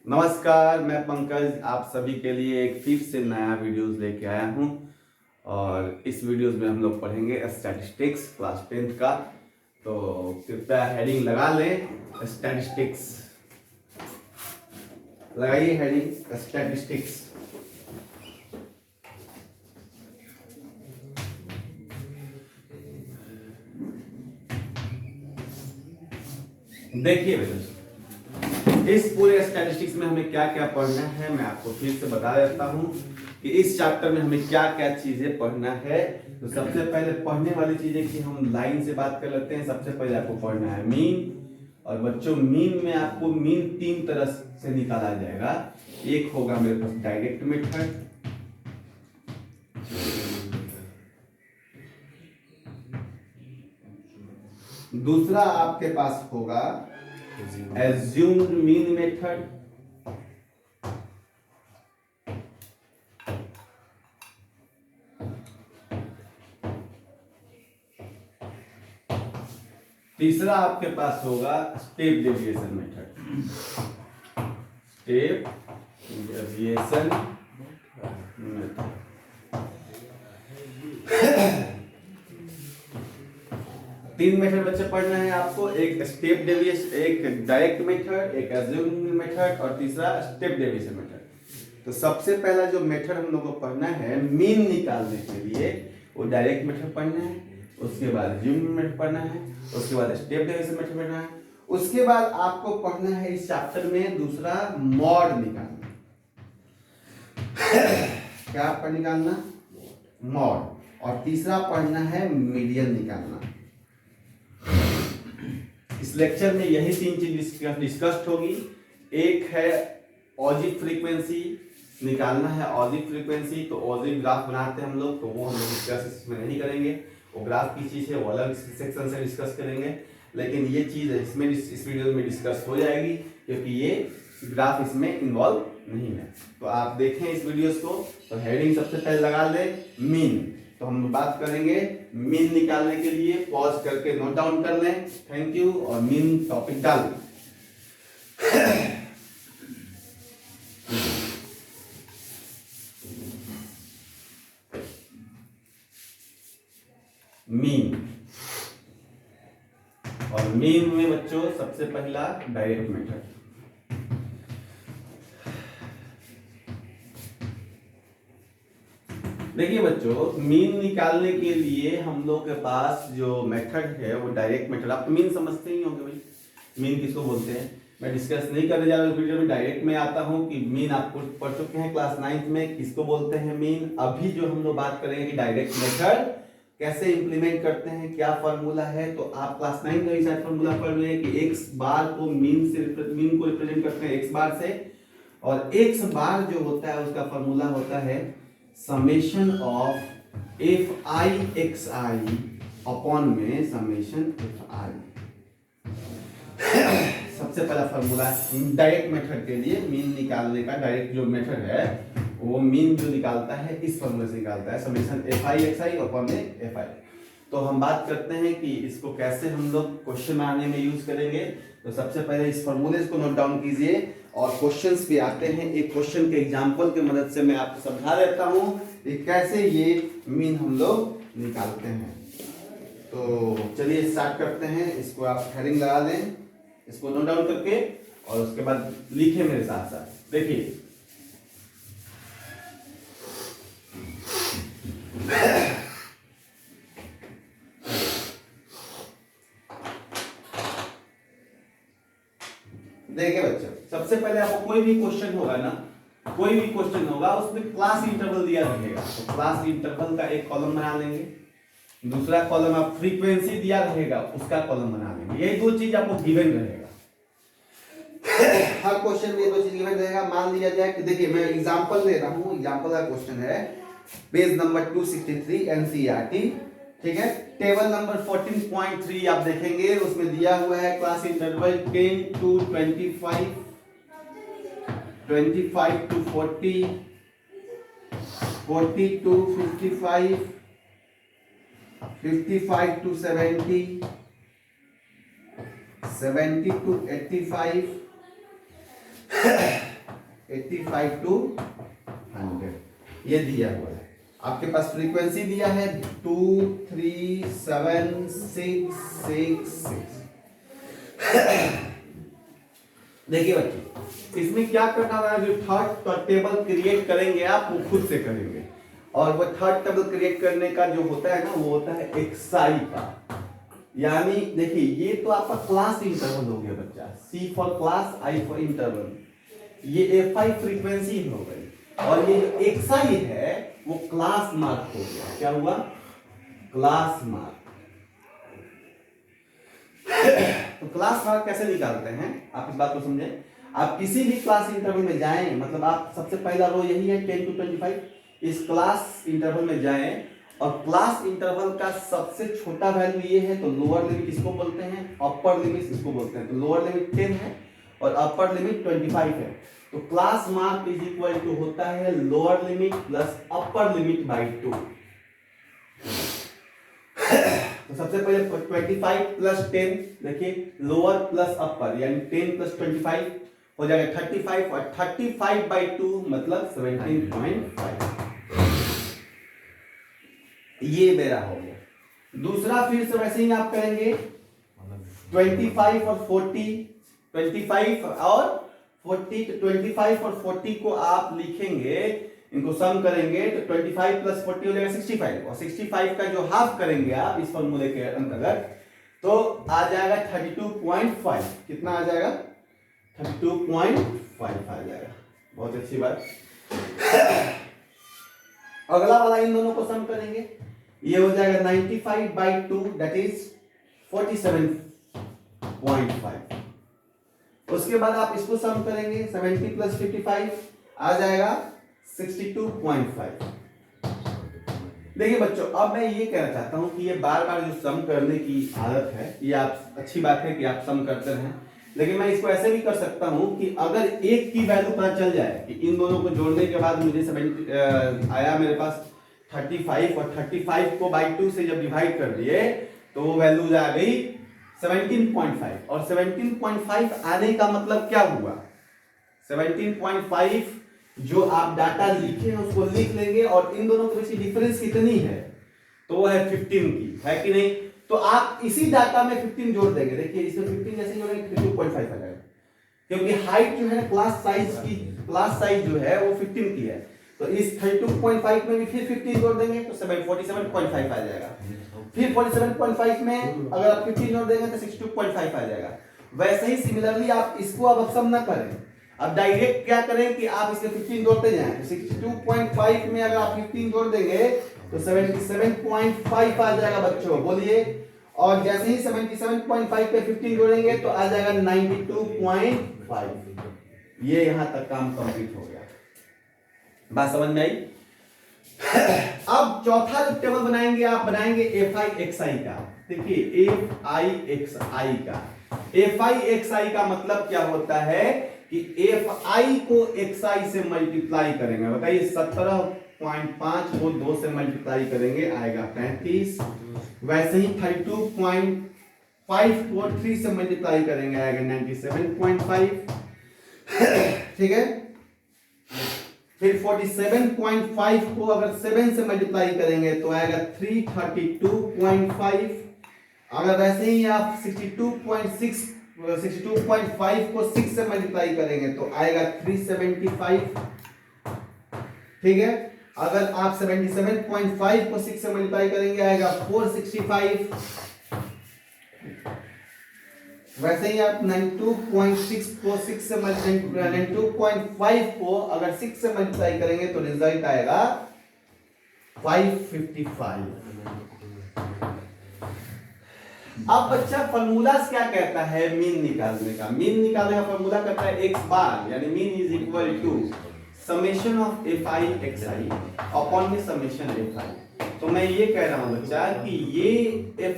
नमस्कार, मैं पंकज आप सभी के लिए एक फिर से नया वीडियोस लेके आया हूँ। और इस वीडियोस में हम लोग पढ़ेंगे स्टैटिस्टिक्स क्लास 10th का। तो कृपया हेडिंग लगा लें, स्टैटिस्टिक्स लगाइए, हेडिंग स्टैटिस्टिक्स। देखिए बेटा, इस पूरे स्टैटिस्टिक्स में हमें क्या क्या पढ़ना है मैं आपको फिर से बता देता हूँ कि इस चैप्टर में हमें क्या क्या चीजें पढ़ना है। तो सबसे पहले पढ़ने वाली चीजें की हम लाइन से बात कर लेते हैं। सबसे पहले आपको पढ़ना है मीन। और बच्चों, मीन में आपको मीन तीन तरह से निकाला जाएगा। एक होगा मेरे पास डायरेक्ट मेथड, दूसरा आपके पास होगा एज्यूम्ड मीन मेथड, तीसरा आपके पास होगा step deviation method. Step deviation method. तीन मेथड बच्चे पढ़ना है आपको, एक स्टेप डेविएशन, एक डायरेक्ट मेथड, एक एज्यूम्ड मेथड और तीसरा स्टेप डेविएशन मेथड। तो सबसे पहला जो मेथड हम लोग को पढ़ना है मीन निकालने के लिए, वो डायरेक्ट मेथड पढ़ना है। उसके बाद एज्यूम्ड मेथड पढ़ना है, उसके बाद स्टेप डेविएशन मेथड पढ़ना है। उसके बाद आपको पढ़ना है इस चैप्टर में दूसरा मॉड निकालना। क्या आपका निकालना? मॉड। और तीसरा पढ़ना है मीडियन निकालना। इस लेक्चर में यही तीन चीज डिस्कस्ड होगी। एक है ऑजिक फ्रीक्वेंसी निकालना है, ऑजिक फ्रीक्वेंसी। तो ऑजिक ग्राफ बनाते हैं हम लोग, तो वो हम लोग डिस्कस इसमें नहीं करेंगे। वो ग्राफ की चीज है, वो अलग सेक्शन से डिस्कस करेंगे। लेकिन ये चीज इसमें इस वीडियो में डिस्कस हो जाएगी, क्योंकि ये ग्राफ इसमें इन्वॉल्व नहीं है। तो आप देखें इस वीडियोस को। तो हेडिंग सबसे पहले लगा ले मीन। तो हम बात करेंगे मीन निकालने के लिए। पॉज करके नोट डाउन कर लें, थैंक यू। और मीन टॉपिक डाल मीन। और मीन में बच्चों सबसे पहला डायरेक्ट मेथड। देखिए बच्चों, मीन निकालने के लिए हम लोग के पास जो मेथड है वो डायरेक्ट मेथड। आप तो मीन समझते ही होंगे भाई, मीन किसको बोलते हैं। मैं डिस्कस नहीं करने जा रहा हूँ इस वीडियो में, डायरेक्ट में आता हूँ कि मीन आपको पढ़ चुके हैं क्लास 9th में, किसको बोलते हैं मीन। अभी जो हम लोग बात करेंगे कि डायरेक्ट मेथड कैसे इंप्लीमेंट करते हैं, क्या फॉर्मूला है। तो आप क्लास 9 का ही शायद फॉर्मूला पढ़ रहे हैं कि एक्स बार को मीन को रिप्रेजेंट करते हैं एक्स बार से। और एक्स बार जो होता है उसका फॉर्मूला होता है summation of F I x I upon में समेशन एफ आई। सबसे पहला फॉर्मूला डायरेक्ट मेथड के लिए, मीन निकालने का डायरेक्ट जो मेथड है वो मीन जो निकालता है इस फॉर्मूले से निकालता है, summation F I x I upon में एफ आई। तो हम बात करते हैं कि इसको कैसे हम लोग क्वेश्चन बनाने में यूज करेंगे। तो सबसे पहले इस फॉर्मूले को नोट डाउन कीजिए और क्वेश्चंस भी आते हैं। एक क्वेश्चन के एग्जांपल की मदद से मैं आपको समझा देता हूं कि कैसे ये मीन हम लोग निकालते हैं। तो चलिए स्टार्ट करते हैं। इसको आप हेडिंग लगा दें, इसको नोट डाउन करके, और उसके बाद लिखे मेरे साथ साथ। देखिए देखिए बच्चों, सबसे पहले आपको कोई भी क्वेश्चन होगा ना, कोई भी क्वेश्चन होगा उसमें क्लास इंटरवल दिया रहेगा। तो क्लास इंटरवल का एक कॉलम बना लेंगे, दूसरा कॉलम आप फ्रीक्वेंसी दिया रहेगा उसका कॉलम बना लेंगे। ये दो चीज आपको गिवन रहेगा। हर क्वेश्चन में ये दो चीज गिवन रहेगा। मान लिया जाए कि देखिए मैं एग्जांपल दे रहा हूं, एग्जांपल का क्वेश्चन है पेज नंबर 263 एनसीईआरटी, ठीक है। टेबल नंबर 14.3 आप देखेंगे, उसमें दिया हुआ है class interval 10 to 25, 25 to 40, 40 to 55, 55 to 70, 70 to 85, 85 to 100 ये दिया हुआ है। आपके पास फ्रीक्वेंसी दिया है 2376666। देखिए बच्चे, इसमें क्या करना है, जो थर्ड टेबल क्रिएट करेंगे आप वो खुद से करेंगे, और वो थर्ड टेबल क्रिएट करने का जो होता है ना वो होता है एक्सआई का। यानी देखिए ये तो आपका क्लास इंटरवल हो गया बच्चा, C for class, I for interval, ये एफआई फ्रीक्वेंसी हो गई, और ये जो एक्सआई है वो क्लास मार्क हो गया। क्या हुआ? Class mark. तो क्लास मार्क कैसे निकालते हैं आप इस बात को समझें। आप किसी भी क्लास इंटरवल में जाएं, मतलब आप सबसे पहला रो यही है 10 to 25, इस क्लास इंटरवल में जाएं और क्लास इंटरवल का सबसे छोटा वैल्यू ये है, तो लोअर लिमिट इसको बोलते हैं, अपर लिमिट इसको बोलते हैं। तो लोअर लिमिट 10 है और अपर लिमिट 25 है। तो class mark is equal to होता है lower limit plus upper limit by 2। तो सबसे पहले 25 प्लस 10, देखिए लोअर प्लस अपर यानी 10 प्लस 25 हो जाएगा 35, और 35 बाई 2 मतलब 17.5। ये मेरा हो गया। दूसरा फिर से वैसे ही आप करेंगे 25 और 40, 25 और 40, 25 और 40 को आप लिखेंगे, इनको सम करेंगे तो 25 प्लस 40 हो जाएगा 65, और 65 का जो हाफ करेंगे आप इस फॉर्मूले के अंतर्गत तो आ जाएगा 32.5। कितना आ जाएगा? 32.5 आ जाएगा। बहुत अच्छी बात। अगला वाला इन दोनों को सम करेंगे, ये हो जाएगा 95 बाई 2 दैट इज 47.5। उसके बाद आप इसको सम करेंगे 70 प्लस 55 आ जाएगा 62.5। देखिए बच्चों, अब मैं ये कहना चाहता हूं कि ये बार बार जो सम करने की आदत है, ये आप अच्छी बात है कि आप सम करते रहें, लेकिन मैं इसको ऐसे भी कर सकता हूं कि अगर एक की वैल्यू पता चल जाए कि इन दोनों को जोड़ने के बाद मुझे 70 आया मेरे पास 35, और 35 को बाई 2 से जब डिवाइड कर दिए तो वो वैल्यू आ गई 17.5, और 17.5 आने का मतलब क्या हुआ? 17.5 जो आप डाटा लिखे हैं उसको लिख लेंगे, और इन दोनों के बीच डिफरेंस कितनी है? तो वो है 15 की, है कि नहीं? तो आप इसी डाटा में 15 जोड़ देंगे। देखिए इसमें 15 जैसे जोड़ेंगे 32.5 आ जाएगा, क्योंकि हाइट जो है क्लास साइज जो है वो 15 की है। तो इस 32.5 में भी फिर 15 जोड़ देंगे तो 47.5 आ जाएगा। फिर 47.5 में अगर आप 15 जोड़ देंगे तो 62.5 आ जाएगा। वैसे ही सिमिलरली आप इसको अब सम ना करें, अब डायरेक्ट क्या करें कि आप इसमें 15 जोड़ते जाएं। 62.5 में अगर आप 15 जोड़ देंगे तो 77.5 आ जाएगा बच्चों, बोलिए। और जैसे ही 77.5 पे 15 जोड़ेंगे तो आ जाएगा 92.5। ये यहां तक काम कंप्लीट हो गया। बात समझ में आई? अब चौथा जो टेबल बनाएंगे आप बनाएंगे एफआई एक्सआई का। देखिए एफआई एक्सआई का, एफआई एक्सआई का मतलब क्या होता है कि एफआई को एक्सआई से मल्टीप्लाई करेंगे। बताइए 17.5 को 2 से मल्टीप्लाई करेंगे आएगा 35। वैसे ही 32.5 को 3 से मल्टीप्लाई करेंगे आएगा 97.5। ठीक है। फिर 47.5 को अगर 7 से मल्टीप्लाई करेंगे तो आएगा 332.5। अगर वैसे ही आप 62.5 को 6 से मल्टीप्लाई करेंगे तो आएगा 375। ठीक है। अगर आप 77.5 को 6 से मल्टीप्लाई करेंगे आएगा 465। वैसे ही आप 92.6 को 6 से 92.5 को अगर 6 से मल्टीप्लाई करेंगे तो रिजल्ट आएगा 555। अब बच्चा फॉर्मूला क्या कहता है मीन निकालने का? मीन निकालने का फॉर्मूला कहता है x बार यानी mean is equal to summation of fi xi upon में समेशन fi। तो मैं ये कह रहा हूं बच्चा कि ये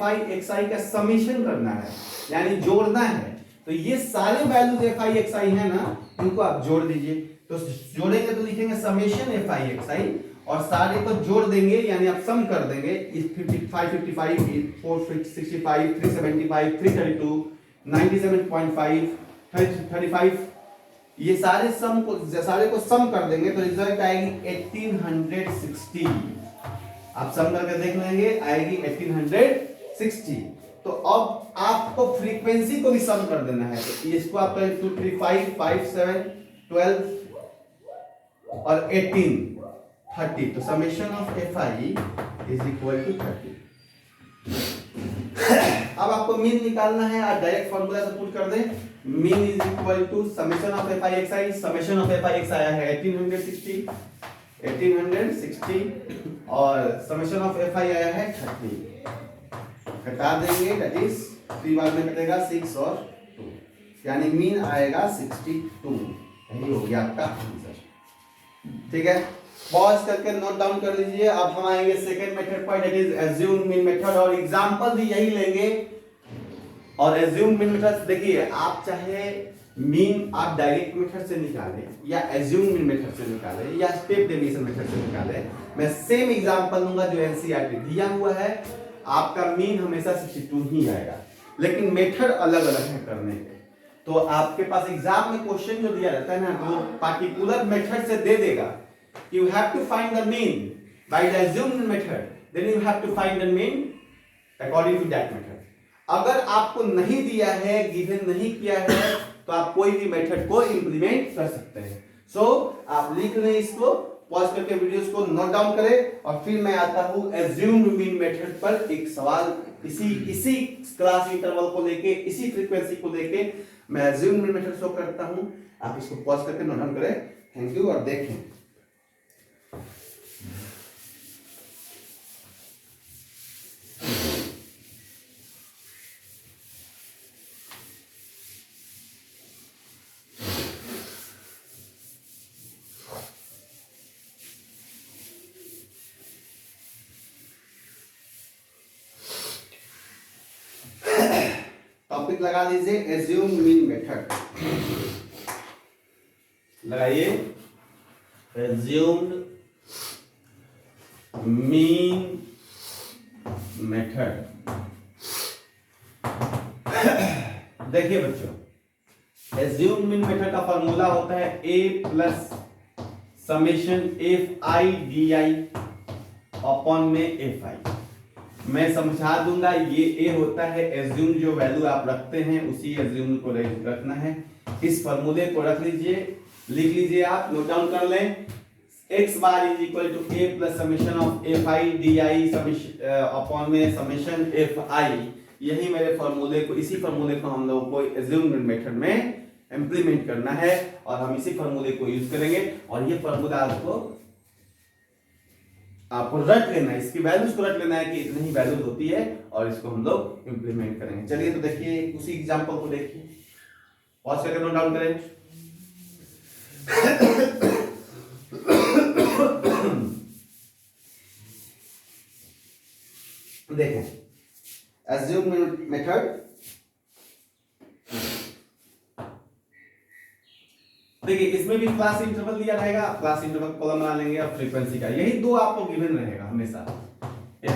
fi xi का समेशन करना है यानी जोड़ना है। तो ये सारे वैल्यूज fi xi है ना, इनको आप जोड़ दीजिए। तो जोड़ेंगे तो लिखेंगे समेशन fi xi और सारे को जोड़ देंगे यानी आप सम कर देंगे। इस 55 465 375 332 97.5 35 ये सारे को सम कर देंगे तो रिजल्ट आएगी 1860। आप सम करके देख लेंगे, आएगी 1860। तो अब आपको फ्रीक्वेंसी को भी सम कर देना है, तो इसको आप 2 3 5 5 7 12 और 18 30, तो summation of fi is equal to 30। अब आपको मीन निकालना है, आप डायरेक्ट फॉर्मूला से पुट कर दें, mean is equal to summation of fi xi। Summation of fi x आया है 1860 और समेशन ऑफ fi आया है 30। घटा देंगे, दैट इज 3 बार में कटेगा 6 और 2, यानी मीन आएगा 62। यही हो गया आपका आंसर। ठीक है, पॉज करके नोट डाउन कर लीजिए। अब हम आएंगे सेकंड मेथड पर, that is assume mean method, और एग्जांपल भी यही लेंगे। और अज्यूम मीन मेथड देखिए, आप चाहे मीन आप डायरेक्ट मेथड से निकालें या अज्यूम मीन मेथड से निकालें या स्टेप डेविएशन मेथड से निकालें, मैं सेम एग्जांपल दूंगा जो एनसीईआरटी दिया हुआ है। आपका मीन हमेशा 62 ही आएगा, लेकिन मेथड अलग अलग है करने के। तो आपके पास एग्जाम में क्वेश्चन जो दिया रहता है ना, वो पार्टिकुलर मेथड से दे देगा। You have to find the mean by the assumed method, then you have to find the mean according to that method. अगर आपको नहीं दिया है, गिवन नहीं किया है, तो आप कोई भी मेथड को इंप्लीमेंट कर सकते हैं। सो आप लिख लें इसको, पॉज करके वीडियोस को नोट डाउन करें, और फिर मैं आता हूं assumed mean मेथड पर एक सवाल। इसी क्लास इंटरवल को लेके, इसी फ्रीक्वेंसी को लेके मैं assumed mean मेथड शो करता हूं। आप इसको पॉज करके नोट डाउन करें। थैंक यू, और देखें। टॉपिक लगा लीजिए, assume mean मेथड लगाइए। assumed mean method. देखिए बच्चों, assumed mean मेथड का फॉर्मूला होता है a plus summation fi di upon में fi। मैं समझा दूंगा, ये a होता है एज्यूम, जो वैल्यू आप रखते हैं उसी एज्यूम को रखना है। इस फॉर्मूले को रख लीजिए, लिख लीजिए, आप नोट डाउन कर लें। x bar is equal to a plus summation of fi di upon में समेशन fi। यही मेरे फॉर्मूले को, इसी फॉर्मूले को हम लोगों को एज्यूम मेथड में इंप्लीमेंट करना है, और हम इसी फॉर्मूले को यूज करेंगे। और ये फॉर्मूला आपको रट लेना है, इसकी वैल्यूज को रट लेना है कि इतनी ही वैल्यूज होती है, और इसको हम लोग इंप्लीमेंट करेंगे। चलिए तो देखिए, उसी एग्जांपल को देखिए, पॉज करके नोट डाउन करें। देखें, assume मेथड। देखिए, इसमें भी क्लास इंटरवल दिया रहेगा, क्लास इंटरवल कॉलम बना लेंगे, और फ्रीक्वेंसी का यही दो आपको गिवन रहेगा हमेशा।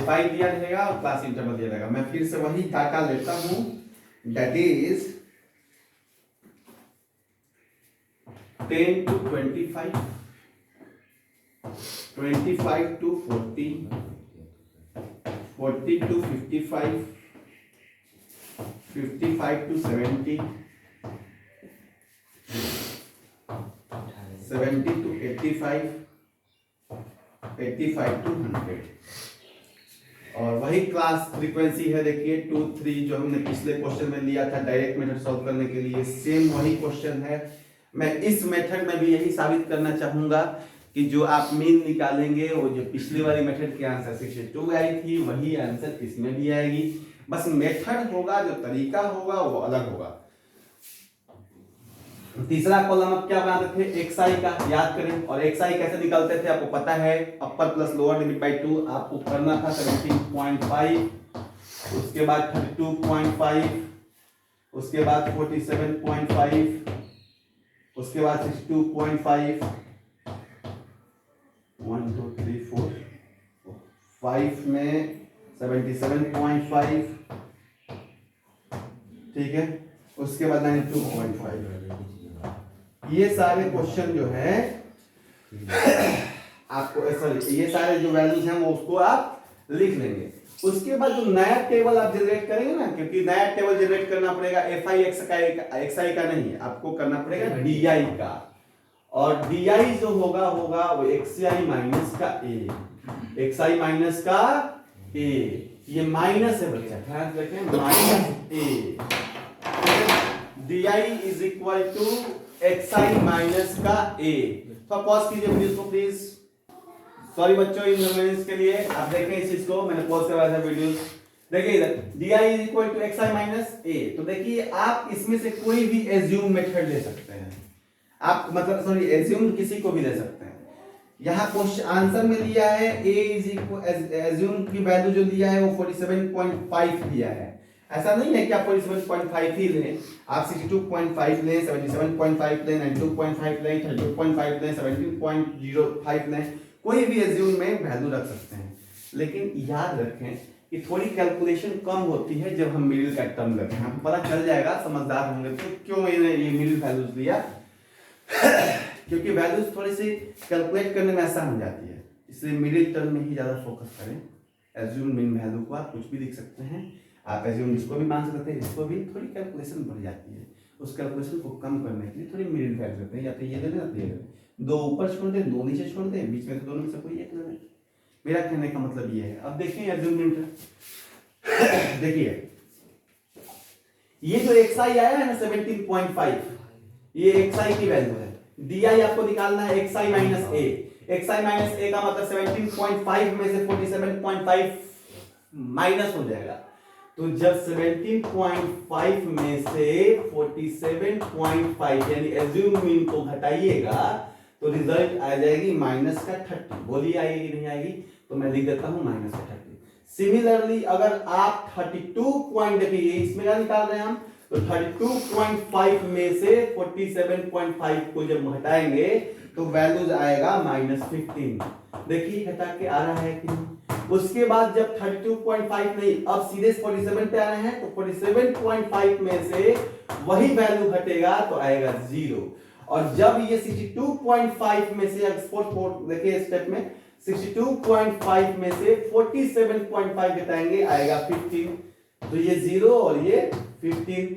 fi दिया रहेगा और क्लास इंटरवल दिया रहेगा। मैं फिर से वही डाटा लेता हूं, that is 10 to 25, 25 to 40, 40 to 55, 55 to 70, 70 to 85, 85 to 100। और वही क्लास फ्रीक्वेंसी है, देखिए 2 3 जो हमने पिछले क्वेश्चन में लिया था डायरेक्ट मेथड सॉल्व करने के लिए, सेम वही क्वेश्चन है। मैं इस मेथड में भी यही साबित करना चाहूंगा कि जो आप मीन निकालेंगे, वो जो पिछली वाली मेथड के आंसर 62 आई थी, वही आंसर इसमें भी आएगी। बस मेथड होगा, जो तरीका होगा वो अलग होगा। तीसरा कॉलम अब क्या बनाते थे, xi का याद करें। और xi कैसे निकालते थे आपको पता है, upper plus lower limit by 2 आपको करना था 17.5, उसके बाद 32.5, उसके बाद 47.5, उसके बाद 62.5, 1 2 3 4 5 में 77.5, ठीक है। उसके बाद 92.5, ये सारे क्वेश्चन जो है आपको, सॉरी, ये सारे जो वैल्यूज हैं वो उसको आप लिख लेंगे। उसके बाद जो नया टेबल आप जनरेट करेंगे ना, क्योंकि नया टेबल जनरेट करना पड़ेगा fi xi का नहीं है, आपको करना पड़ेगा di का, और di जो होगा वो xi माइनस का a, xi माइनस का a, ये माइनस है बच्चा, ध्यान रखें, minus a, di is equal to xi minus का a। तो पॉज कीजिए वीडियो को प्लीज। सॉरी बच्चों, इनकन्वीनियंस के लिए आप देखें इस चीज को, मैंने पॉज करवाया था वीडियो। देखिए इधर di is equal to xi minus a। तो देखिए आप इसमें से कोई भी एज्यूम मेथड ले सकते हैं, आप मतलब सॉरी एज्यूम किसी को भी ले सकते हैं। यहाँ क्वेश्चन आंसर में लिया है a इज इक्वल, एज्यूम की वैल्यू जो लिया है वो 47.5 लिया है। ऐसा नहीं है कि आप 47.5 ही लें, आप 62.5 लें, 77.5 लें, 92.5 लें, 32.5 लें, 17.05 लें, कोई भी एज्यूम में वैल्यू रख सकते हैं। लेकिन याद रखें कि थोड़ी कैलकुलेशन कम होती है जब हम मिडिल का टर्म लेते हैं, हमको पता चल जाएगा, समझदार होंगे तो क्यों मैंने ये मिडिल वैल्यूज लिया क्योंकि वैल्यूज थोड़ी सी कैलकुलेट करने में आसान हो जाती है, इसलिए मिडिल टर्म में ही ज्यादा फोकस करें। एज्यूम मिन वैल्यू को आप कुछ भी लिख सकते हैं, आप एज्यूम जिसको भी मान सकते हैं, जिसको भी थोड़ी कैलकुलेशन बढ़ जाती है, उस कैलकुलेशन को कम करने के लिए थोड़ी मिडिल वैल्यू रखते हैं, या तो ये ले लें या तो ये ले लें, दो ऊपर छोड़ दें, दो नीचे छोड़ दें, बीच में तो दोनों में से कोई एक ले लें। मेरा कहने का मतलब ये है। अब देखिए एज्यूम देखिए ये जो xi आया है ना 17.5, ये xi की वैल्यू है, di आपको निकालना है xi minus a, xi minus a का मतलब 17.5 में से 47.5 माइनस हो जाएगा। तो जब 17.5 में से 47.5 यानी एज्यूम मीन को घटाइएगा तो रिजल्ट आ जाएगी माइनस का 30। बोलिए आएगी नहीं आएगी? तो मैं लिख देता हूं माइनस का 30। सिमिलरली अगर आप 32 पॉइंट, देखिए इसमें क्या निकाल रहे हैं हम, तो 32.5 में से 47.5 को जब घटाएंगे तो वैल्यूज आएगा माइनस 15। देखिए घटा के आ रहा है कि नहीं। उसके बाद जब 32.5 नहीं, अब सीधे 47 पे आ रहे हैं, तो 47.5 में से वही वैल्यू घटेगा तो आएगा 0। और जब ये 62.5 में से देखिए स्टेप में 62.5 में से 47.5 घटाएंगे आएगा 15। तो ये 0 और ये 15।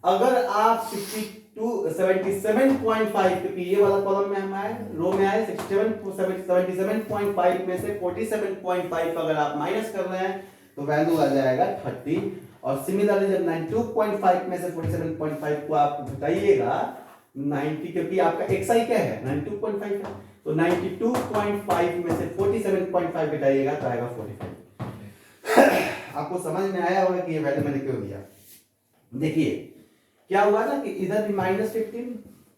अगर आप 77.5, क्योंकि ये वाला कॉलम में हम आए, रो में आए, 77.5 में से 47.5 अगर आप माइनस कर रहे हैं तो वैल्यू आ जाएगा 30। और सिमिलरली जब 92.5 में से 47.5 को आप घटाइएगा 90, क्योंकि आपका xi क्या है 92.5 है, तो 92.5 में से 47.5 घटाइएगा तो आएगा 45। आपको समझ में आया होगा कि ये वैल्यू मैंने क्यों दिया। देखिए क्या हुआ ना कि इधर भी माइनस 15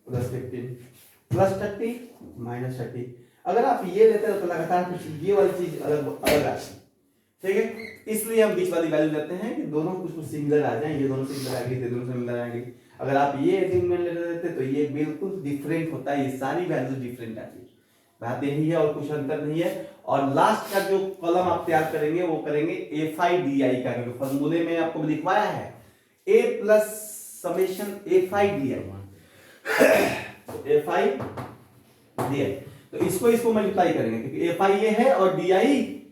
प्लस 15 प्लस 30 माइनस 30। अगर आप ये लेते हो तो लगातार कुछ ये वाली चीज अलग अलग आती, ठीक है, इसलिए हम बीच वाली वैल्यू लेते हैं कि दोनों कुछ सिमिलर आ जाए, ये दोनों सिमिलर आ गई, ये दोनों सिमिलर आएंगे। अगर आप ये एज्यूमेंट ले लेते तो ये बिल्कुल डिफरेंट होता है, ये सारी वैल्यू डिफरेंट आती है। बात यही है और कुछ अंतर नहीं है। और लास्ट का जो कॉलम आप तैयार करेंगे वो करेंगे fi di का, क्योंकि फॉर्मूले में आपको लिखवाया है a plus summation fi di, fi di, तो इसको मल्टीप्लाई करेंगे क्योंकि fi ये है और di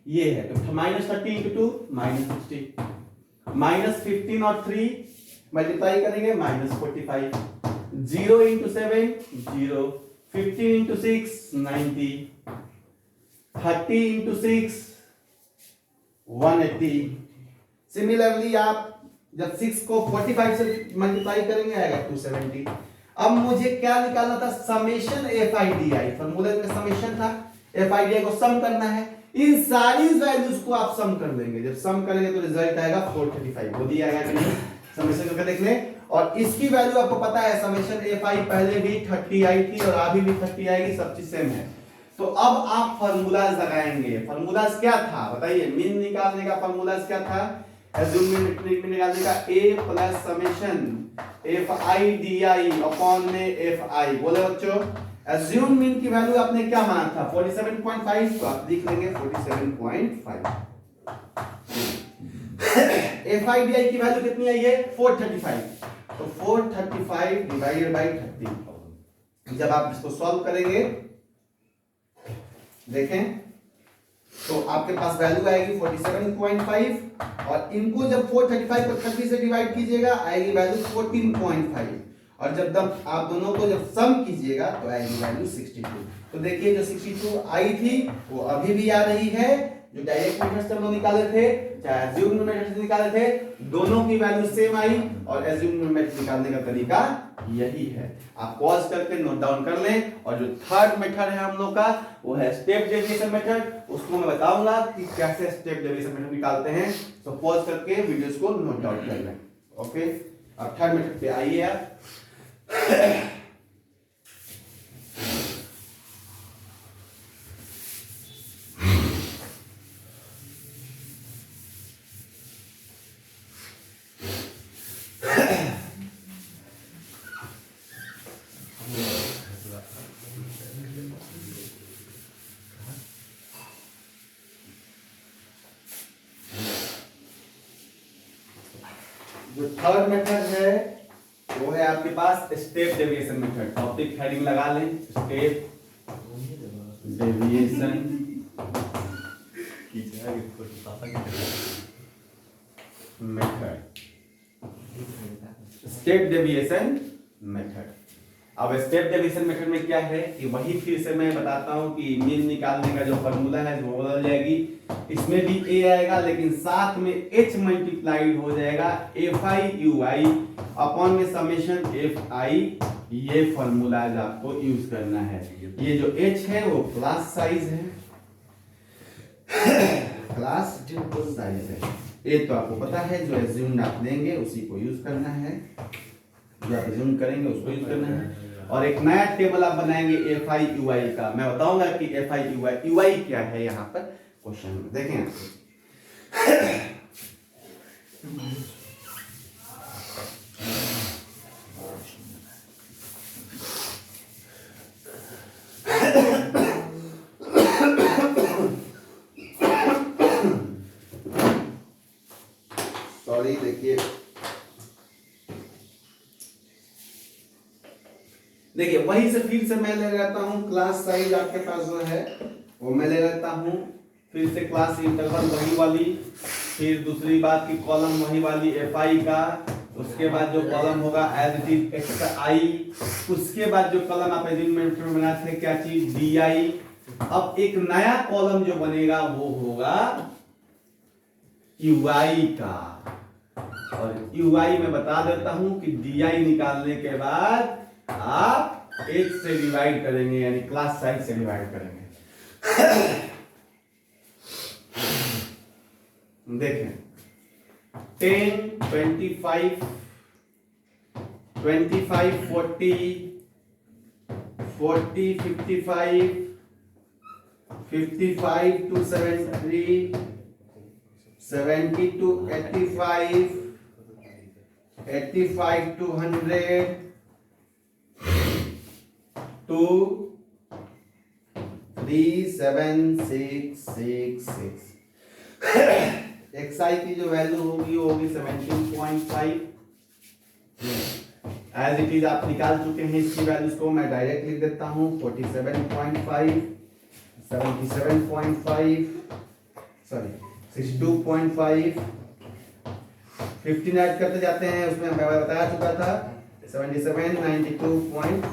ये है, तो माइनस 30 इंटू 2 माइनस 60, माइनस 15 और 3 मल्टीप्लाई करेंगे minus 45, 0 into 7 0, 15 into 6 90, 30 into 6 180। Similarly आप जब 6 को 45 से मल्टीप्लाई करेंगे आएगा 270। अब मुझे क्या निकालना था, समेशन fi di, फॉर्मूले में समेशन था, fi di को सम करना है। इन सारी वैल्यूज को आप सम कर लेंगे, जब सम करेंगे तो रिजल्ट आएगा 435। वो दिया आएगा कि नहीं, समेशन करके देख लें। और इसकी वैल्यू आपको पता है, समेशन fi पहले भी 30 आई थी और अभी भी 30 आएगी, सब चीज सेम है। तो अब आप फार्मूलाज लगाएंगे। फार्मूलाज क्या था बताइए, मीन निकालने का फार्मूलाज क्या था, एज्यूम मीन निकालने का a plus summation fi di upon में fi। बोले बच्चों एज्यूम मीन की वैल्यू आपने क्या माना था 47.5, तो आप लिख लेंगे 47.5। fi di की वैल्यू कितनी आई है 435, तो 435 डिवाइडेड बाय 30, जब आप इसको सॉल्व करेंगे देखें तो आपके पास वैल्यू आएगी 47.5 और इनको जब 435 को 30 से डिवाइड कीजिएगा आएगी वैल्यू 14.5 और जब आप दोनों को जब सम कीजिएगा तो आएगी वैल्यू 62। तो देखिए जो 62 आई थी वो अभी भी आ रही है, जो डायरेक्ट मेथड से हम लोग निकाले थे चाहे अज्यूम्ड मेथड से निकाले थे, दोनों की वैल्यू सेम आई और अज्यूम्ड मेथड निकालने का तरीका यही है। आप पॉज करके नोट डाउन कर लें। और जो थर्ड मेथड है हम लोग का वो है स्टेप डेविएशन मेथड, उसको मैं बताऊंगा कि कैसे स्टेप डेविएशन मेथड निकालते हैं। तो पॉज करके वीडियोस को नोट डाउन कर लें। ओके, अब थर्ड मेथड पे आइए आप। जो थर्ड मेथड है वो है आपके पास step deviation method. Topic heading लगा लें, step deviation method. Step deviation method. अब स्टेप डेविएशन मेथड में क्या है कि वही फिर से मैं बताता हूं कि मीन निकालने का जो फॉर्मूला है वो बदल जाएगी। इसमें भी a आएगा लेकिन साथ में h मल्टीप्लाइड हो जाएगा fi ui अपॉन में समेशन fi। ये फॉर्मूला आपको यूज करना है। ये जो h है वो क्लास साइज है, क्लास साइज है। ये तो आपको पता है, जो एज्यूम्ड आप लेंगे उसी को यूज करना है, जो आप एज्यूम करेंगे उसको यूज करना है। और एक नया टेबल आप बनाएंगे fi ui का। मैं बताऊंगा कि fi ui क्या है यहाँ पर क्वेश्चन में, देखें। सॉरी, देखिए वही से फिर से मैं ले रहता हूं क्लास साइज आपके पास जो है वो मैं ले रहता हूं फिर से क्लास इंटरवल वही वाली, फिर दूसरी बात की कॉलम वही वाली fi का, उसके बाद जो कॉलम होगा एज इट इज xi, उसके बाद जो कॉलम आप एलिमेंट में बनाते थे क्या चीज di। अब एक नया कॉलम जो बनेगा वो होगा ui का, और ui में बता देता हूं कि di निकालने के बाद आप 1 से डिवाइड करेंगे, यानी क्लास साइज से डिवाइड करेंगे। देखें 10, 25, 25, 40, 40, 55, 55 to 73, 70 to 85, 85 to 100 to 37666। xi की जो वैल्यू होगी वो होगी 17.5। एज इट इज आप निकाल चुके हैं इसकी वैल्यूज को, मैं डायरेक्ट लिख देता हूं 47.5, 77.5, सॉरी 62.5, 15 ऐड करते जाते हैं, उसमें मैं बता चुका था 77, 92.5।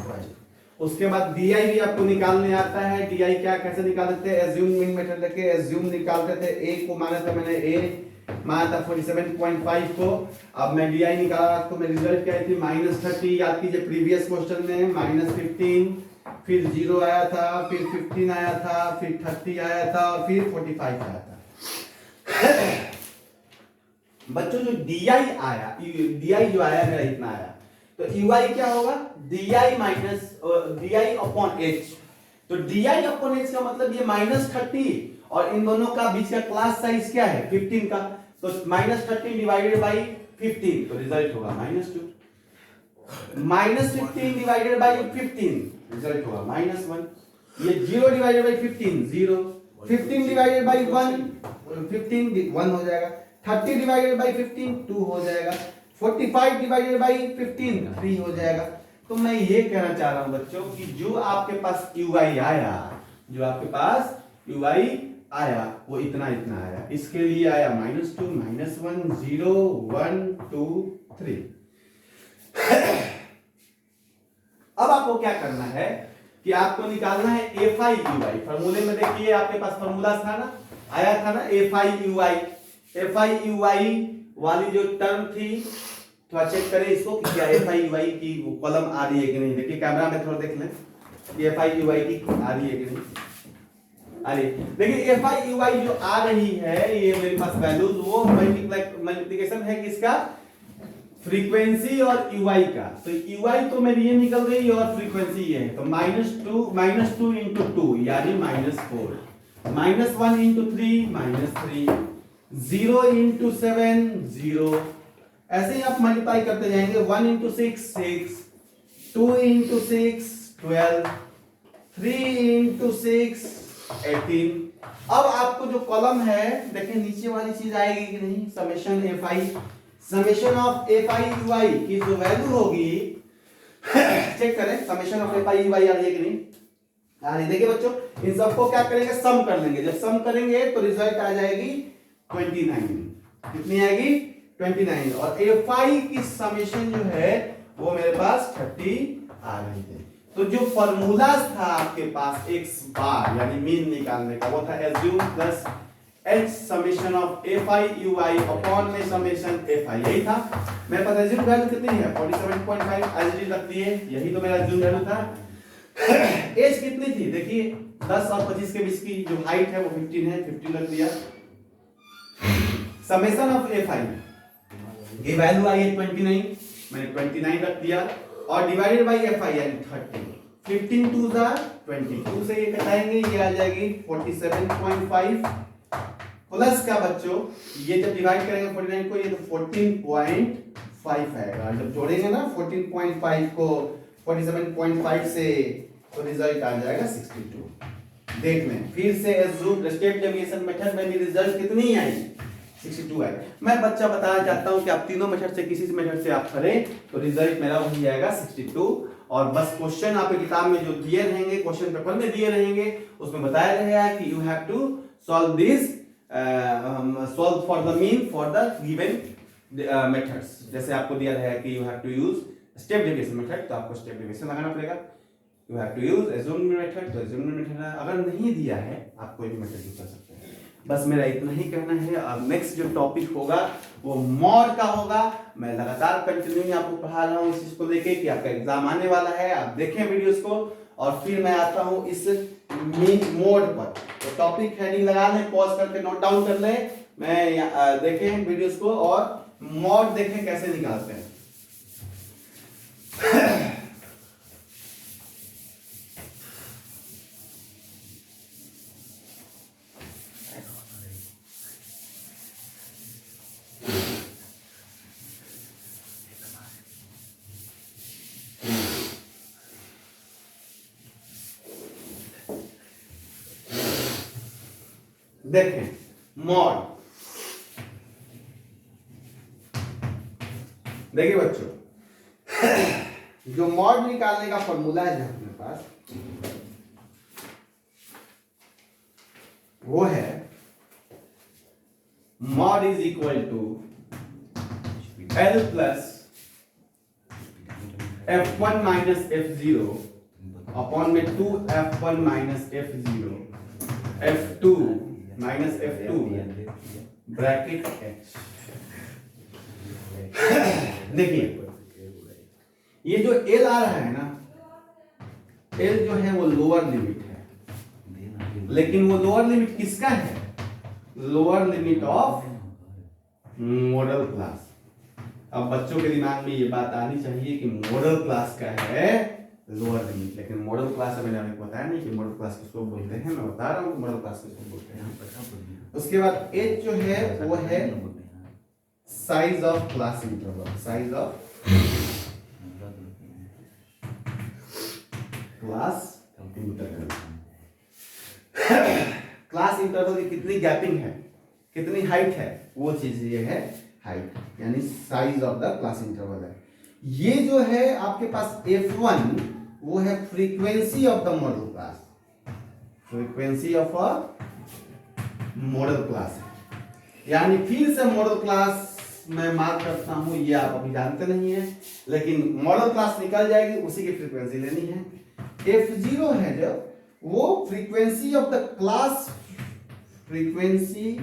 उसके बाद di भी आपको निकालने आता है। di क्या कैसे निकालते हैं, एज्यूम मीन मेथड लेके एज्यूम निकालते थे। a को माना था मैंने, a माना था 47.5 को। अब मैं di निकाला तो मेरी रिजल्ट क्या आई थी -30। याद कीजिए प्रीवियस क्वेश्चन में -15, फिर 0 आया था, फिर 15 आया था, फिर 30 आया था और फिर 45 आया था। बच्चों जो di आया, di जो आया मेरा इतना आया, तो ui क्या होगा di minus di upon h। तो di अपॉन h का मतलब ये -30 और इन दोनों का बीच का क्लास साइज क्या है 15 का, तो -30 डिवाइडेड बाई 15, तो रिजल्ट होगा -2। -15 डिवाइडेड बाई 15 रिजल्ट होगा -1। ये 0 डिवाइडेड बाई 15 0, 15 डिवाइडेड बाई 1 15 1 हो जाएगा, 30 डिवाइडेड बाई 15 2 हो जाएगा, 45 डिवाइडेड बाई 15 3 हो जाएगा, तो मैं ये कहना चाह रहा हूं बच्चों कि जो आपके पास ui आया, जो आपके पास ui आया वो इतना इतना आया, इसके लिए आया -2 -1 0 1 2 3। अब आपको क्या करना है कि आपको निकालना है FI UI। फॉर्मूले में देखिए आपके पास फॉर्मूला था ना, आया था ना FI UI। FI UI वाली जो टर्म थी, थोड़ा चेक करें इसको कि क्या FI UI की वो कॉलम आ रही है कि नहीं। देखिए कैमरा में थोड़ा देख लें कि FI UI की आ रही है कि नहीं आ रही है। देखिए FI UI जो आ रही है ये मेरे पास वैल्यूज वो मल्टीप्लिकेशन है किसका, फ्रीक्वेंसी और UI का। तो UI तो मेरी ये निकल गई और फ्रीक्वेंसी ये है, तो -2 इंटू 2 यानी -4, -1 इंटू 3 -3, 0 इंटू 7 0। ऐसे ही आप मल्टीप्लाई करते जाएंगे, 1 इंटू 6 6, 2 इंटू 6 12, 3 इंटू 6 18। अब आपको जो कॉलम है देखिए नीचे वाली चीज आएगी कि नहीं, summation FI, summation of FI UI की जो वैल्यू होगी चेक करें, समेशन ऑफ FI UI आ रही है कि नहीं आ रही। देखिए बच्चों इन सबको क्या करेंगे, सम कर लेंगे। जब सम करेंगे तो रिजल्ट आ जाएगी 29। कितनी आएगी 29। और FI की समेशन जो है वो मेरे पास 30 आ रही है। तो जो फॉर्मूला था आपके पास x बार यानी मीन निकालने का वो था assume plus h summation of FI UI upon में समेशन FI, यही था। मेरे पास एज्यूम वैल्यू कितनी है 47.5 एज इट रख दिए, यही तो मेरा एज्यूम वैल्यू था। एज कितनी थी देखिए 10 और 25 के बीच की जो हाइट है वो 15 है, 15 रख दिया। समेशन ऑफ FI ये वैल्यू आई है 29, मैंने 29 रख दिया और डिवाइडेड बाय FI यानी 30। 15 2 जा 22 से ये घटाएंगे, ये आ जाएगी 47.5 प्लस का बच्चों ये जब डिवाइड करेंगे 49 को ये तो 14.5 आएगा। जब जोड़ेंगे ना 14.5 को 47.5 से तो रिजल्ट आ जाएगा 62। देख लें फिर से एज्यूम स्टेप डेविएशन मेथड में भी रिजल्ट कितनी आई 62 है। मैं बच्चा बताना चाहता हूं कि आप तीनों मेथड से किसी मेथड से आप करें तो रिजल्ट मेरा वही आएगा 62। और बस क्वेश्चन आपके किताब में जो दिए रहेंगे, क्वेश्चन पेपर में दिए रहेंगे, उसमें बताया रहेगा कि you have to solve this, solve for the mean for the given methods. जैसे आपको दिया रहेगा कि you have to use step deviation method तो आपको स्टेप डेविएशन लगाना पड़ेगा। You have to use assumed method तो एज्यूम्ड मेथड, अगर नहीं दिया है आप कोई भी मेथड यूज कर सकते हैं। बस मेरा इतना ही कहना है। अब नेक्स्ट जो टॉपिक होगा वो मॉड का होगा। मैं लगातार कंटिन्यू आपको पढ़ा रहा हूँ इस चीज को लेके कि आपका एग्जाम आने वाला है, आप देखें वीडियोस को और फिर मैं आता हूँ इस मोड पर। तो टॉपिक हेडिंग लगा लें, पॉज करके नोट डाउन कर लें, मैं देखें वीडियोस को और मॉड देखें कैसे निकालते हैं। देखें मॉड, देखिए बच्चों जो मॉड निकालने का फॉर्मूला है अपने पास वो है mode is equal to L plus F1 minus F0 upon में 2F1 minus F0 F2 minus F2 bracket H। देखिए ये जो L आ रहा है ना, L जो है वो लोअर लिमिट है, लेकिन वो लोअर लिमिट किसका है, lower limit of model class. अब बच्चों के दिमाग में ये बात आनी चाहिए कि मॉडल क्लास का है लोअर लिमिट, लेकिन मॉडल क्लास मैंने आपको बताया नहीं कि मॉडल क्लास किसको बोलते हैं, मैं बता रहा हूँ मॉडल क्लास किसको बोलते हैं। उसके बाद H जो है वो है size of class interval, size of class interval. Class interval की कितनी गैपिंग है, कितनी हाइट है, वो चीज ये है हाइट, यानी size of the class interval है। ये जो है आपके पास F1 वो है frequency of the model class, frequency of a model class, यानी फिर से मॉडल क्लास मैं मार्क करता हूं, ये आप अभी जानते नहीं है, लेकिन मॉडल क्लास निकल जाएगी, उसी की फ्रीक्वेंसी लेनी है। F0 है जब वो frequency of the class, frequency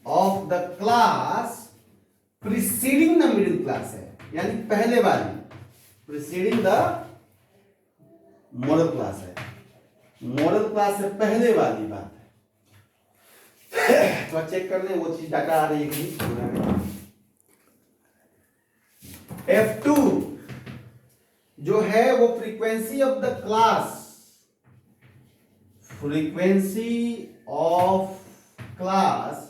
of the class preceding the middle class है, यानी पहले वाली, प्रीसीडिंग द मॉडल क्लास है, मॉडल क्लास से पहले वाली बात है। तो चेक कर लें वो चीज डाटा आ रही है कि F2 जो है वो frequency of the class, frequency of class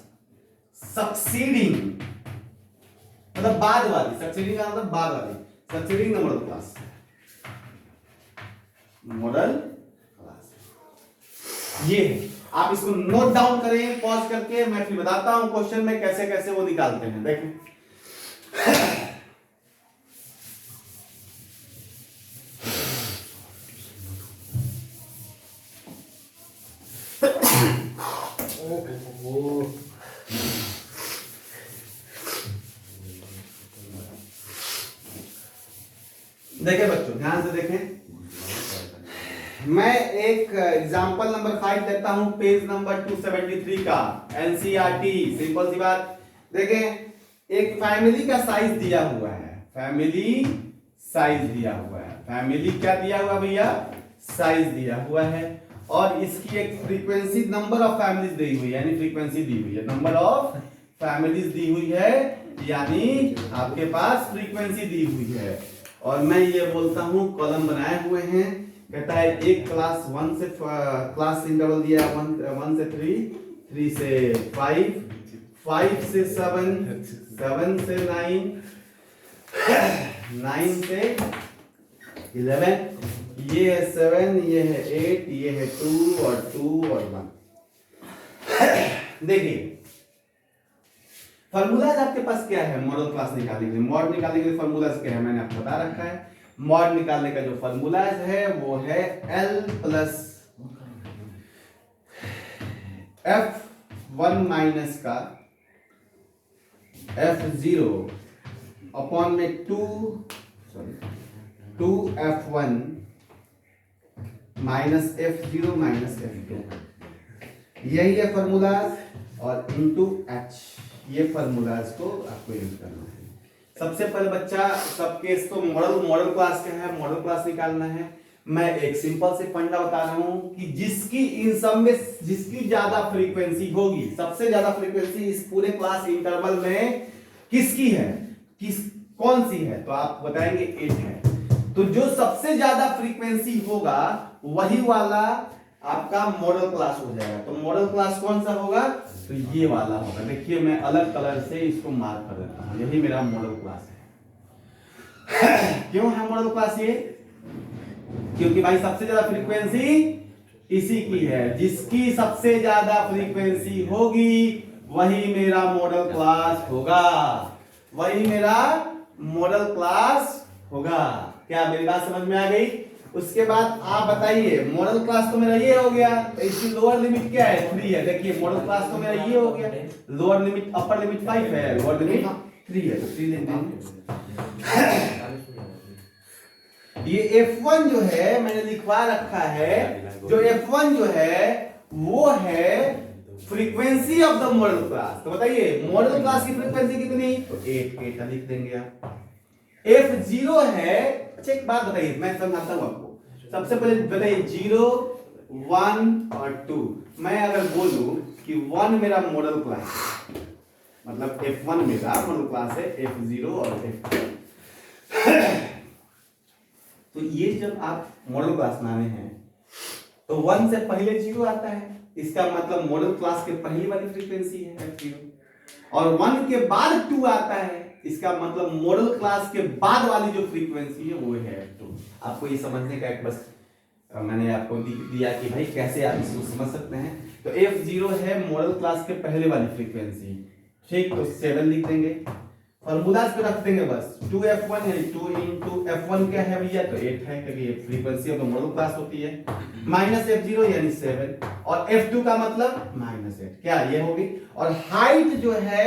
succeeding, मतलब बाद वाली, सक्सीडिंग का मतलब बाद वाली, succeeding the model class, model class ये है। आप इसको नोट डाउन करें पॉज करके, मैं फिर बताता हूं क्वेश्चन में कैसे कैसे वो निकालते हैं। देखें देखें बच्चों ध्यान से देखें, मैं एक एग्जांपल नंबर 5 देता हूं, पेज नंबर 273 का, एनसीईआरटी, सिंपल सी बात। देखें एक फैमिली का साइज दिया हुआ है, फैमिली साइज दिया हुआ है, फैमिली क्या दिया हुआ भैया, साइज दिया हुआ है, और इसकी एक फ्रीक्वेंसी, नंबर ऑफ फैमिलीज दी हुई है, यानी फ्रीक्वेंसी दी हुई है, नंबर ऑफ फैमिलीज दी हुई है, यानी आपके पास फ्रीक्वेंसी दी हुई है। और मैं ये बोलता हूं कॉलम बनाए हुए हैं, कहता है एक क्लास 1 से क्लास इंटरवल दिया 1 से 3, 3 से 5, 5 से 7, 7 से 9, 9 से 11, ये है 7, ये है 8, ये है 2 और 2 और 1। देखिए फॉर्मूलाज आपके पास क्या है मॉडल क्लास निकालने के लिए, मॉड निकालने के लिए फॉर्मूलाज क्या है मैंने आपको बता रखा है। मॉड निकालने का जो फॉर्मूलाज है वो है L प्लस F1 माइनस का F0 अपॉन में 2F1 minus F0 minus F2, यही है फॉर्मूलाज, और इनटू H, ये फॉर्मूलाज को आपको यूज करना है। सबसे पहले बच्चा सब केस तो मॉडल क्लास का है, मॉडल क्लास निकालना है। मैं एक सिंपल से फंडा बता रहा हूं कि जिसकी इन सब में जिसकी ज्यादा फ्रीक्वेंसी होगी, सबसे ज्यादा फ्रीक्वेंसी इस पूरे क्लास इंटरवल में किसकी है, कौन सी है, तो आप बताएंगे 8 है। तो जो सबसे ज्यादा फ्रीक्वेंसी होगा वही वाला आपका मॉडल क्लास हो जाएगा। तो मॉडल क्लास कौन सा होगा, तो ये वाला होगा। देखिए मैं अलग कलर से इसको मार्क कर देता हूं, यही मेरा मॉडल क्लास है। क्यों है मॉडल क्लास ये, क्योंकि भाई सबसे ज्यादा फ्रीक्वेंसी इसी की है, जिसकी सबसे ज्यादा फ्रीक्वेंसी होगी वही मेरा मॉडल क्लास होगा, वही मेरा मॉडल क्लास होगा। क्या मेरी बात समझ में आ गई? उसके बाद आप बताइए मॉडल क्लास तो मेरा ये हो गया, तो इसकी लोअर लिमिट क्या है, 3 है। देखिए मॉडल क्लास तो मेरा ये हो गया, लोअर लिमिट, अपर लिमिट 5 है, लोअर लिमिट 3 है, तो 3 लिख देंगे। ये F1 जो है मैंने लिखवा रखा है, जो F1 जो है वो है frequency of the model class. तो बताइए मॉडल क्लास की फ्रीक्वेंसी कितनी, तो 8 लिख देंगे आप। F0 है, अच्छा एक बात बताइए मैं समझाता हूं आपको। सबसे पहले बताइए 0, 1 और 2। मैं अगर बोलूं कि 1 मेरा मॉडल क्लास है, मतलब F1 मेरा मॉडल क्लास है, F0 और F2। तो ये जब आप मॉडल क्लास बनाने हैं तो 1 से पहले 0 आता है, इसका मतलब मॉडल क्लास के पहली वाली फ्रीक्वेंसी है F0, और 1 के बाद 2 आता है, इसका मतलब मॉडल क्लास के बाद वाली जो फ्रीक्वेंसी है वो है F2। आपको ये समझने का एक बस मैंने आपको दिया कि भाई कैसे आप इसको समझ सकते हैं। तो F0 है मॉडल क्लास के पहले वाली फ्रीक्वेंसी, ठीक, तो 7 लिख देंगे। फॉर्मूला पे रख देंगे बस 2f1 यानी 2 into f1 क्या है भैया, तो 8 है क्योंकि ये frequency of the model class होती है, माइनस f0 यानी 7 और f2 का मतलब -8, क्या ये होगी। और हाइट जो है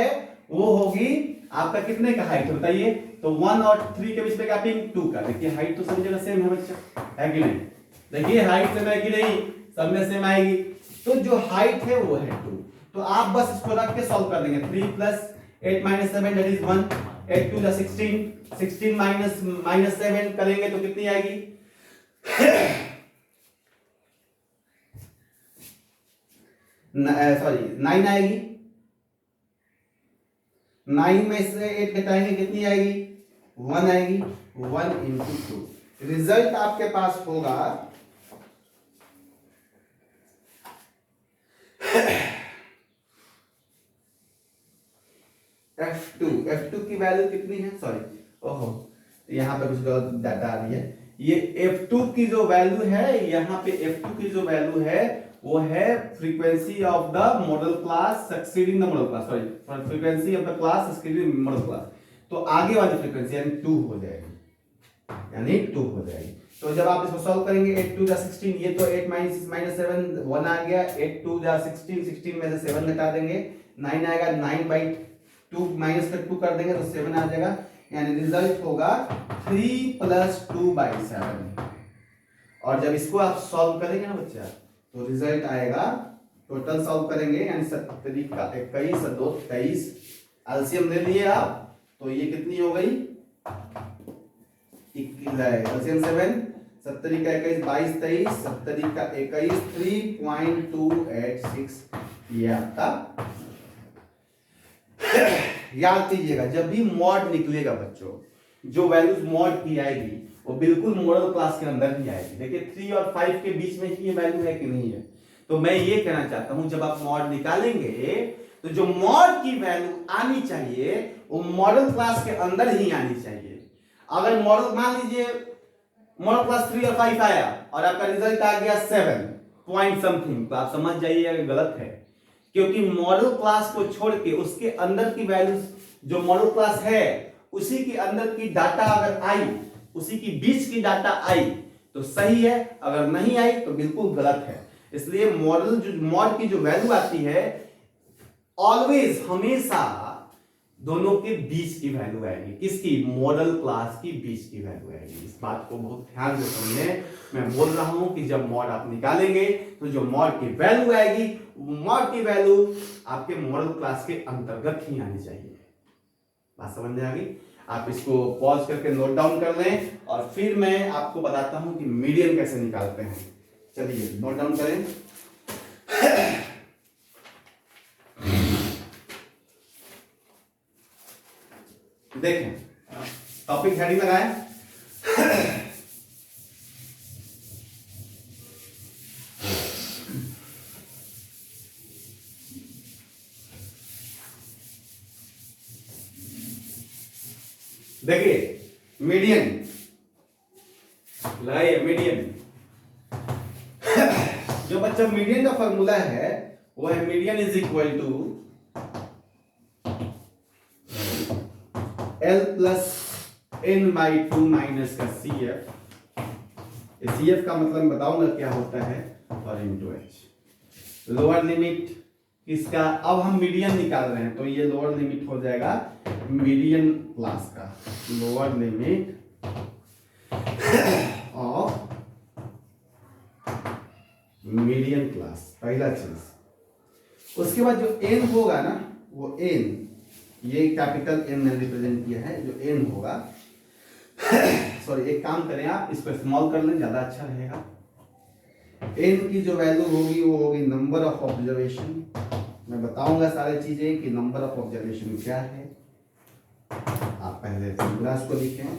वो होगी आपका कितने का हाइट बताइए, तो 1 और 3 के बीच में गैपिंग 2 का। देखिए हाइट तो सभी जगह सेम है बच्चा, है कि नहीं, देखिए हाइट सेम है कि नहीं, सब में सेम आएगी। तो जो हाइट है वो है 2, तो आप बस इसको रख के सॉल्व कर देंगे। 3 + 8 - 7 दैट इज 1, 8 2 = 16, 16 - 7 करेंगे तो कितनी आएगी सॉरी 9 आएगी। 9 में से 8 घटाएंगे कितनी आएगी, 1 आएगी। 1 × 2, रिजल्ट आपके पास होगा F2 की वैल्यू कितनी है, सॉरी ओहो यहाँ पे कुछ गलत डाटा आ रही है। ये F2 की जो वैल्यू है, यहाँ पे F2 की जो वैल्यू है वो है frequency of the model class succeeding the model class, sorry frequency of the class succeeding model class. तो आगे वाली फ्रीक्वेंसी यानी 2 हो जाएगी, यानी 2 हो जाएगी। तो जब आप इसको सॉल्व करेंगे 8 2 = 16, ये तो 8 - 7 1 आ गया, 8 2 = 16, 16 में से 7 घटा देंगे 9 आएगा, 9/2 माइनस कर 2 कर देंगे तो 7 आ जाएगा, यानी रिजल्ट होगा 3 + 2/7। और जब इसको आप सॉल्व करेंगे ना बच्चा तो रिजल्ट आएगा, टोटल सॉल्व करेंगे यानी 70 का 21 और 2 23, एलसीएम ले लिए आप तो ये कितनी हो गई, एलसीएम 7, 70 का 21 22 23, 70 का 21 3.286, ये आपका याद कीजिएगा जब भी मॉड निकलेगा बच्चों, जो वैल्यूज मॉड की आएगी वो बिल्कुल मॉडल क्लास के अंदर ही आएगी। देखिए 3 और 5 के बीच में ही ये वैल्यू है कि नहीं है, तो मैं ये कहना चाहता हूं जब आप मॉड निकालेंगे तो जो मॉड की वैल्यू आनी चाहिए वो मॉडल क्लास के अंदर ही आनी चाहिए। अगर मॉडल मान लीजिए मॉडल क्लास 3 और 5 आया और आपका रिजल्ट आ गया 7 पॉइंट समथिंग, तो आप समझ जाइए गलत है, क्योंकि मॉडल क्लास को छोड़ के उसके अंदर की वैल्यूज जो मॉडल क्लास है उसी के अंदर की डाटा अगर आई, उसी की बीच की डाटा आई तो सही है, अगर नहीं आई तो बिल्कुल गलत है। इसलिए मॉडल जो मॉड की जो वैल्यू आती है ऑलवेज हमेशा दोनों के बीच की वैल्यू आएगी, किसकी, मॉडल क्लास की बीच की वैल्यू आएगी। इस बात को बहुत ध्यान से समझें, मैं बोल रहा हूं कि जब मॉड आप निकालेंगे तो जो मॉड की वैल्यू आएगी मॉड की वैल्यू आपके मॉडल क्लास के अंतर्गत ही आनी चाहिए। बात समझ में आ गई? आप इसको पॉज करके नोट डाउन कर लें और फिर मैं आपको बताता हूं कि मीडियन कैसे निकालते हैं। चलिए नोट डाउन करें। देखें टॉपिक हेडिंग लगाएं, देखिए मीडियन लगाइए। मीडियन जो बच्चा मीडियन का फॉर्मूला है वो है median is equal to L + n/2 minus का CF। CF का मतलब बताऊंगा क्या होता है, और इंटू H। लोअर लिमिट किसका, अब हम मीडियन निकाल रहे हैं तो ये लोअर लिमिट हो जाएगा मीडियन क्लास का, lower limit of median class, पहला चीज। उसके बाद जो n होगा ना वो n, ये कैपिटल N ने रिप्रेजेंट किया है, जो n होगा सॉरी एक काम करें आप इसको स्मॉल कर लें, ज्यादा अच्छा रहेगा। n की जो वैल्यू होगी वो होगी नंबर ऑफ ऑब्जर्वेशन। मैं बताऊंगा सारी चीजें कि नंबर ऑफ ऑब्जर्वेशन क्या है, आप पहले फॉर्मूलास को लिखें।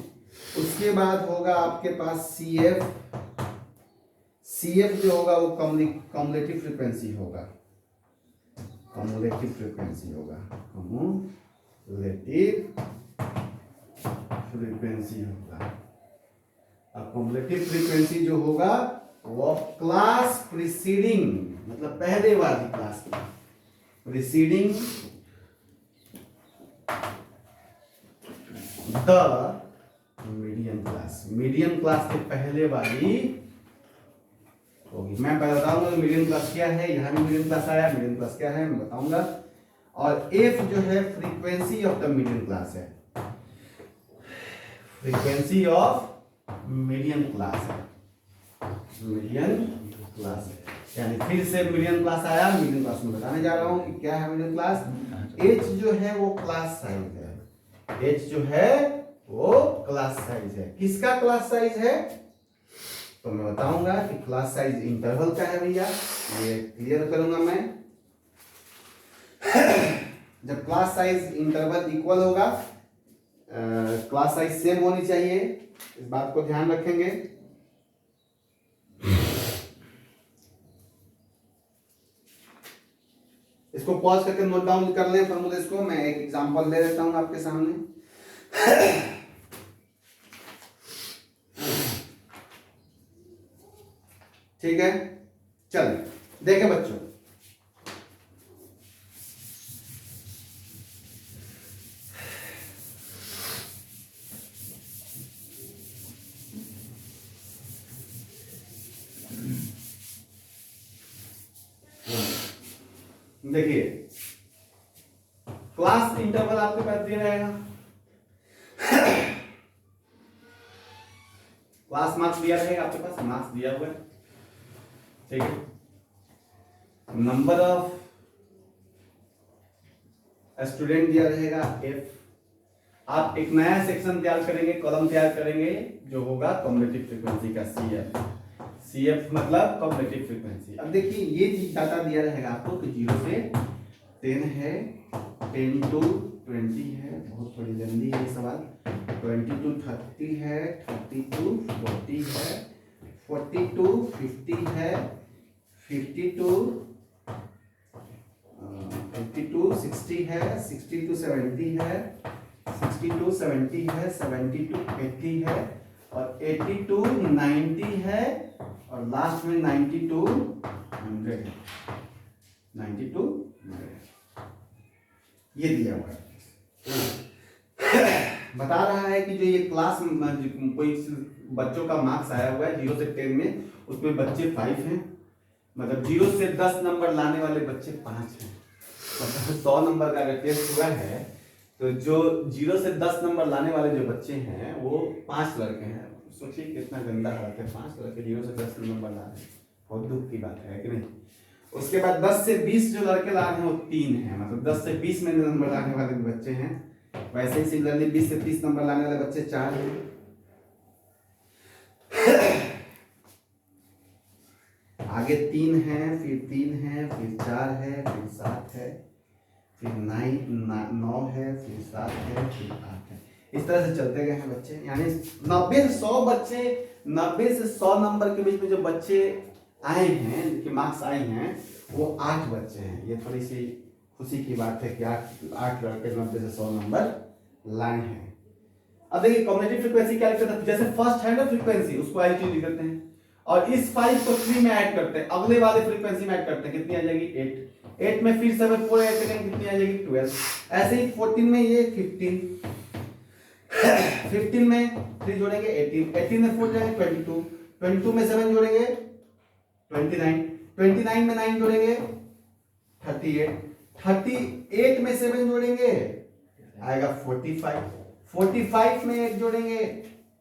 उसके बाद होगा आपके पास CF। CF जो होगा वो कम्युलेटिव फ्रीक्वेंसी होगा, कम्युलेटिव फ्रीक्वेंसी होगा, कम्युलेटिव फ्रीक्वेंसी होगा। अब कम्युलेटिव फ्रीक्वेंसी जो होगा वो क्लास प्रीसीडिंग, मतलब पहले वाली class preceding the median class. Median class के पहले वाली होगी। मैं बताऊंगा मीडियन क्लास क्या है, यहाँ भी मीडियन क्लास आया, मीडियन क्लास क्या है मैं बताऊंगा। और एफ जो है frequency of the median class है, फ्रीक्वेंसी ऑफ मीडियन क्लास है, मीडियन क्लास है। यानी फिर से मीडियन क्लास आया, मीडियन क्लास में बताने जा रहा हूं कि क्या है मीडियन क्लास। एच जो है वो क्लास साइज है, एच जो है वो क्लास साइज है। किसका क्लास साइज है तो मैं बताऊंगा कि क्लास साइज इंटरवल का है भैया, ये क्लियर करूंगा मैं। जब क्लास साइज इंटरवल इक्वल होगा, क्लास साइज सेम होनी चाहिए, इस बात को ध्यान रखेंगे। इसको पॉज करके नोट डाउन कर लें फॉर्मूले को। मैं एक एग्जांपल ले लेता हूं आपके सामने। ठीक है, चलिए देखें बच्चों, देखिए क्लास इंटरवल आपके पास दिया रहेगा, क्लास मार्क्स दिया रहेगा आपके पास, मार्क्स दिया हुआ है, ठीक है। नंबर ऑफ स्टूडेंट दिया रहेगा एफ। आप एक नया सेक्शन तैयार करेंगे, कॉलम तैयार करेंगे जो होगा कॉम्बिनेटिव फ्रीक्वेंसी का सीएफ। सीएफ मतलब कॉम्बिनेटिव फ्रीक्वेंसी। अब देखिए ये डाटा दिया रहेगा आपको कि 0 से 10 है, 10 to 20 है, बहुत थोड़ी जल्दी है ये सवाल, 20 to 30 है, 30 to 40 है, 40 to 50 है, 50 to 60 है, 60 to 70 है, 60 to 70 है, 70 to 80 है, और 80 to 90 है, और लास्ट में 90 to 100 है, 90 to 100 ये दिया हुआ है। बता रहा है कि जो ये क्लास कोई बच्चों का मार्क्स आया हुआ है 0 से 10 में, उसमें बच्चे 5 हैं, मतलब 0 से 10 नंबर लाने वाले बच्चे 5 हैं। मतलब 100 नंबर का अगर टेस्ट हुआ है तो जो 0 से 10 नंबर लाने वाले जो बच्चे हैं वो 5 लड़के हैं। सोचिए कितना गंदा हालत है, 5 लड़के 0 से 10 नंबर ला रहे हैं, बहुत दुख की बात है कि नहीं। उसके बाद 10 से 20 जो लड़के ला रहे हैं वो 3 हैं, मतलब 10 से 20 में नंबर लाने वाले बच्चे हैं। वैसे ही सिमिलरली 20 से 30 नंबर लाने वाले बच्चे 4 हैं। आगे 3 है, फिर 3 है, फिर 4 है, फिर 7 है, फिर 9 है, फिर 7 है, फिर 8 है। इस तरह से चलते गए हैं बच्चे, यानी 90 से 100 बच्चे, 90 से 100 नंबर के बीच में जो बच्चे आए हैं, जिनके मार्क्स आए हैं वो 8 बच्चे हैं। ये थोड़ी सी खुशी की बात है कि 8 लड़के 90 से 100 नंबर लाए हैं। अब देखिए कॉम्बिनेटिव फ्रीक्वेंसी क्या लिखते हैं, जैसे फर्स्ट है ना फ्रीक्वेंसी, उसको आई क्यू लिखते हैं, और इस 5 को 3 में ऐड करते हैं, अगले वाले फ्रीक्वेंसी में ऐड करते हैं, कितनी आ जाएगी 8। 8 में फिर 7 4 ऐड करेंगे, कितनी आ जाएगी 12। ऐसे ही 14 में ये 15, 15 में 3 जोड़ेंगे 18, 18 में 4 जोड़ेंगे 22, 22 में 7 जोड़ेंगे 29, 29 में 9 जोड़ेंगे 38, 38 में 7 जोड़ेंगे आएगा 45, 45 में 8 जोड़ेंगे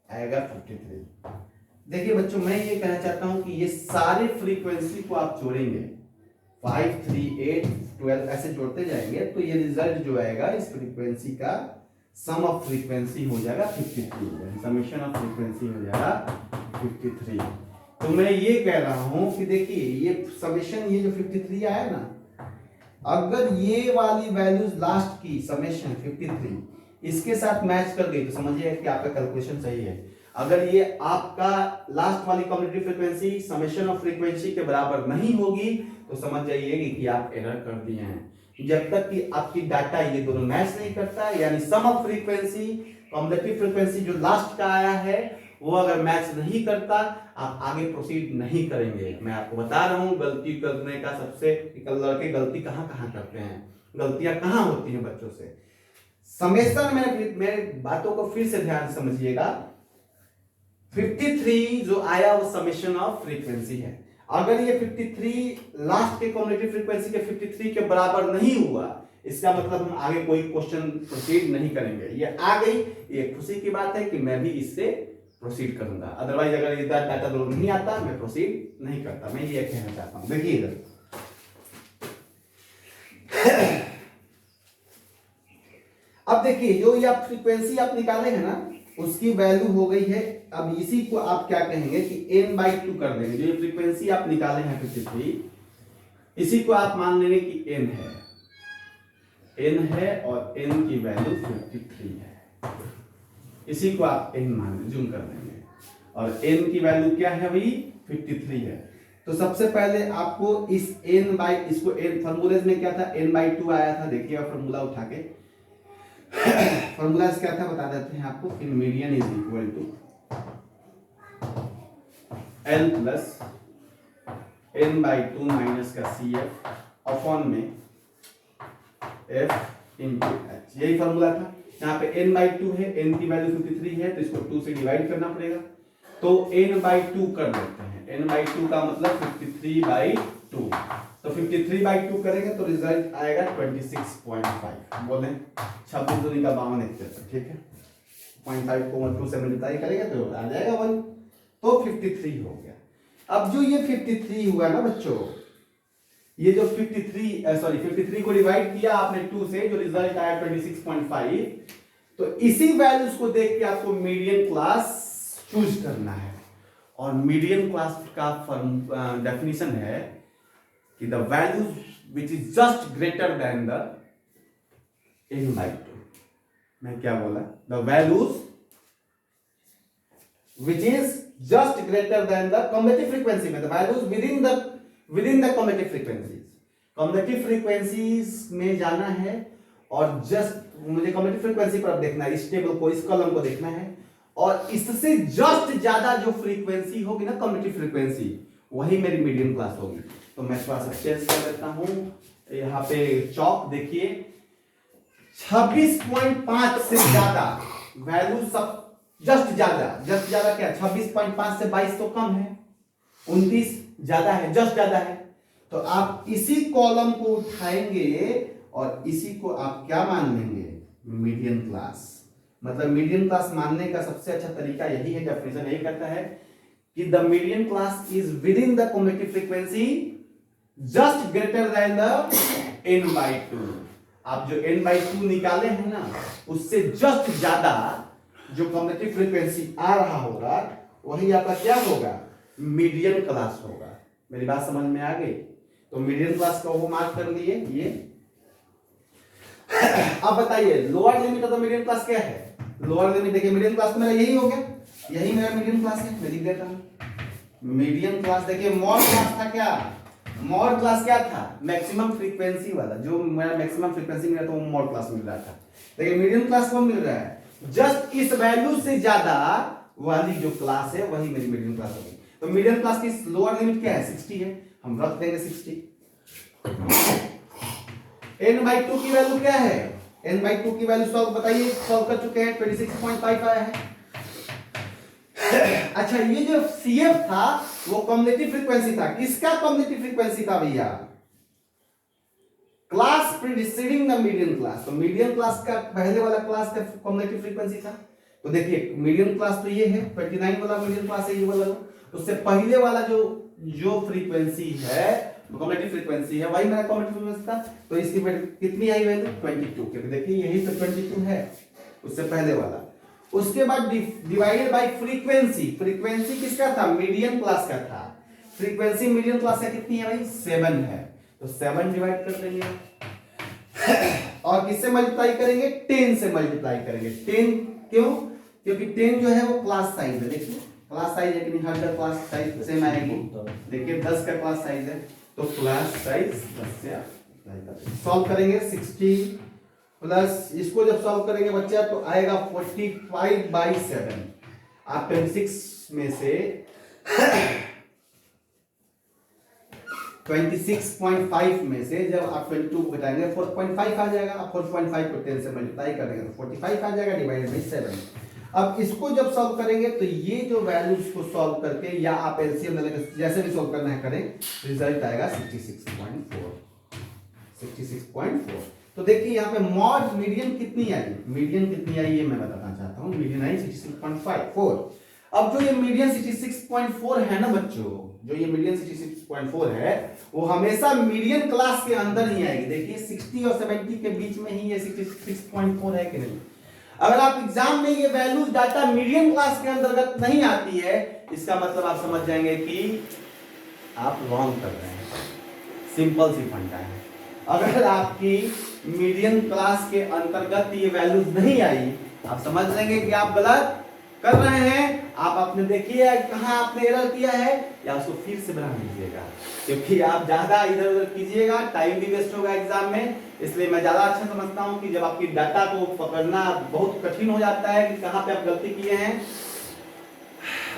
आएगा 53। देखिए बच्चों मैं ये कहना चाहता हूं कि ये सारे फ्रीक्वेंसी को आप जोड़ेंगे 5 3 8 12 ऐसे जोड़ते जाएंगे तो ये रिजल्ट जो आएगा इस फ्रीक्वेंसी का सम ऑफ फ्रीक्वेंसी हो जाएगा 53, समेशन ऑफ फ्रीक्वेंसी हो जाएगा 53। तो मैं ये कह रहा हूं कि देखिए ये समेशन, ये जो 53 आया ना, अगर ये वाली वैल्यूज लास्ट की समेशन 53 इसके साथ मैच कर गई तो समझिए कि आपका कैलकुलेशन सही है। अगर ये आपका लास्ट वाली combinative frequency summation of frequency के बराबर नहीं होगी तो समझ जाइए कि आप एरर कर दिए हैं। जब तक कि आपकी डाटा ये दोनों मैच नहीं करता, यानी सम ऑफ फ्रीक्वेंसी कॉम्बिनेटिव फ्रीक्वेंसी जो लास्ट का आया है वो अगर मैच नहीं करता आप आगे प्रोसीड नहीं करेंगे। मैं आपको बता रहा हूं गलती करने का सबसे लड़के गलती कहां करते हैं, गलतियां कहां होती हैं बच्चों से। समेशन में मेरे बातों को फिर से ध्यान से समझिएगा, 53 जो आया वो समेशन ऑफ फ्रीक्वेंसी है। अगर ये 53 लास्ट के कम्युलेटिव फ्रीक्वेंसी के 53 के बराबर नहीं हुआ, इसका मतलब हम आगे कोई क्वेश्चन प्रोसीड नहीं करेंगे। ये आ गई, ये खुशी की बात है कि मैं भी इससे प्रोसीड करूंगा, अदरवाइज अगर ये डाटा नहीं आता मैं प्रोसीड नहीं करता। मैं ये कहना चाहता हूं। देखिए इधर अब देखिए, जो ये आप फ्रीक्वेंसी आप निकाले हैं ना, उसकी वैल्यू हो गई है। अब इसी को आप क्या कहेंगे कि n/2 कर देंगे। जो ये फ्रीक्वेंसी आप निकाले हैं 53, इसी को आप मान लेंगे कि n है और n की वैल्यू 53 है। इसी को आप n मान जूम कर देंगे और n की वैल्यू क्या है भाई, 53 है। तो सबसे पहले आपको इस इसको n फॉर्मूले में क्या था, n/2 आया था। देखिएगा फॉर्मूला उठा के, फॉर्मूला क्या था बता देते हैं आपको। In median is equal to L plus n/2 minus का CF अपॉन में F इंटू H। यही फॉर्मूला था। यहाँ पे n/2 है, n की वैल्यू 53 है, तो इसको 2 से डिवाइड करना पड़ेगा। तो n/2 कर देते हैं। n/2 का मतलब 53/2। तो 53/2 करेंगे तो रिजल्ट आएगा 26.5। बोले 26 दूनी का 52, ठीक है। 0.5 को 2 से मल्टीप्लाई करेंगे तो आ जाएगा 1। तो 53 हो गया। अब जो ये 53 हुआ ना बच्चों, ये जो 53 को डिवाइड किया आपने 2 से, जो रिजल्ट आया 26.5। तो इसी वैल्यूज को देख के आपको मीडियन क्लास चूज करना है। और मीडियन क्लास का डेफिनेशन है कि the value which is just greater than the n/2। मैं क्या बोला, the values which is just greater than the cumulative frequency में, the values within the cumulative frequencies. Cumulative frequencies में जाना है और जस्ट मुझे कम्युलेटिव फ्रीक्वेंसी पर देखना है, इस टेबल को, इस कॉलम को देखना है। और इससे जस्ट ज्यादा जो फ्रीक्वेंसी होगी ना कम्युलेटिव फ्रीक्वेंसी, वही मेरी मीडियम क्लास होगी। तो मैं थोड़ा सा चेंज कर देता हूं। यहाँ पे चौक देखिए, 26.5 से ज्यादा वैल्यू, सब जस्ट ज्यादा क्या, 26.5 से 22 तो कम है, 29 ज्यादा है, जस्ट ज्यादा है। तो आप इसी कॉलम को उठाएंगे और इसी को आप क्या मान लेंगे, मीडियन क्लास। मतलब मीडियन क्लास मानने का सबसे अच्छा तरीका यही है, डेफिनेशन यही कहता है कि the median class is within the cumulative frequency just greater than the n/2। आप जो n/2 निकाले हैं ना, उससे जस्ट ज्यादा जो कम्युलेटिव फ्रीक्वेंसी आ रहा होगा, वही आपका क्या होगा, मीडियन क्लास होगा। मेरी बात समझ में आ गई। तो मीडियन क्लास का वो मार्क कर लिए ये। अब बताइए lower limit of the median class क्या है। लोअर लिमिट देखिए, मीडियन क्लास मेरा यही हो गया, यही मेरा मीडियन क्लास है। मैं लिख देता हूं मीडियन क्लास। देखिए मॉड क्लास था क्या, मॉड क्लास क्या था, मैक्सिमम फ्रीक्वेंसी वाला। जो मेरा मैक्सिमम फ्रीक्वेंसी मिला था वो मॉड क्लास मिल रहा था। देखिए मीडियन क्लास कौन मिल रहा है, जस्ट इस वैल्यू से ज्यादा वाली जो क्लास है वही मेरी मीडियन क्लास होगी। तो मीडियन क्लास की लोअर लिमिट क्या है, 60 है। हम रख देंगे 60। n/2 की वैल्यू क्या है, n/2 की वैल्यू सॉल्व बताइए, सॉल्व कर चुके हैं, 26.5 आया है। अच्छा ये जो CF था वो कम्युलेटिव फ्रीक्वेंसी था। किसका कम्युलेटिव फ्रीक्वेंसी था भैया, class preceding the median class. तो मीडियन क्लास का पहले वाला क्लास का कम्युलेटिव फ्रीक्वेंसी था। तो देखिए मीडियन क्लास तो ये है, 29 वाला मीडियन क्लास है, ये वाला। उससे पहले वाला जो फ्रीक्वेंसी है, कम्युलेटिव फ्रीक्वेंसी है, वही मेरा कम्युलेटिव फ्रीक्वेंसी था। तो इसकी कितनी आई वैल्यू, 22। क्योंकि देखिए यही तो 22 है, उससे पहले वाला। उसके बाद डिवाइडेड बाय फ्रीक्वेंसी। फ्रीक्वेंसी किसका था, मीडियन क्लास का था। फ्रीक्वेंसी मीडियन क्लास का कितनी है भाई, 7 है। तो 7 डिवाइड कर देंगे और किससे मल्टीप्लाई करेंगे, 10 से मल्टीप्लाई करेंगे। 10 क्यों, क्योंकि 10 जो है वो क्लास साइज है। देखिए क्लास साइज है कि नहीं, हर का क्लास साइज सेम आएगी। देखिए 10 का क्लास साइज है, तो क्लास साइज 10 से सॉल्व करेंगे। 60 प्लस इसको जब सॉल्व करेंगे बच्चा तो आएगा 45/7। आप 26 में से 26.5 में से जब आप 22 को घटाएंगे 4.5 आ जाएगा। अब 4.5 को 10 से मल्टीप्लाई करेंगे तो 45 आ जाएगा डिवाइडेड बाई 7। अब इसको जब सॉल्व करेंगे तो ये जो वैल्यूज को सॉल्व करके या आप एलसीएम लेके जैसे भी सॉल्व करना है करें, रिजल्ट आएगा 66.4। 66.4। तो देखिए यहाँ पे मॉड मीडियन कितनी आई, मीडियन कितनी आई ये मैं बताना चाहता हूँ। मीडियन आई 66.4। अब जो ये मीडियन 66.4 है ना बच्चों, जो ये मीडियन 66.4 है वो हमेशा मीडियन क्लास के अंदर ही आएगी। देखिए 60 और 70 के बीच में ही ये 66.4 है कि नहीं। अगर आप एग्जाम में ये वैल्यूज डाटा मीडियन क्लास के अंतर्गत नहीं आती है, इसका मतलब आप समझ जाएंगे कि आप रॉन्ग कर रहे हैं। सिंपल सी फंडा है। अगर आपकी मीडियन क्लास के अंतर्गत ये वैल्यूज नहीं आई, आप समझ लेंगे कि आप गलत कर रहे हैं। आप अपने देखिए कहां आपने एरर किया है या उसको फिर से बना लीजिएगा, क्योंकि आप ज्यादा इधर उधर कीजिएगा टाइम भी वेस्ट होगा एग्जाम में। इसलिए मैं ज्यादा अच्छा समझता हूं कि जब आपकी डाटा को पकड़ना बहुत कठिन हो जाता है कि कहां पे आप गलती किए हैं,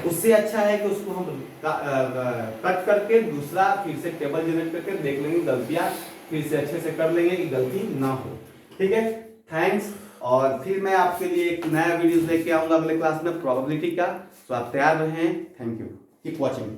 उससे अच्छा है कि उसको हम कट करके दूसरा फिर से टेबल जनरेट करके देख लेंगे, गलतियां फिर से अच्छे से कर लेंगे कि गलती ना हो। ठीक है, थैंक्स। और फिर मैं आपके लिए एक नया वीडियो लेके आऊंगा अगले क्लास में प्रोबेबिलिटी का। तो आप तैयार रहें। Thank you, keep watching.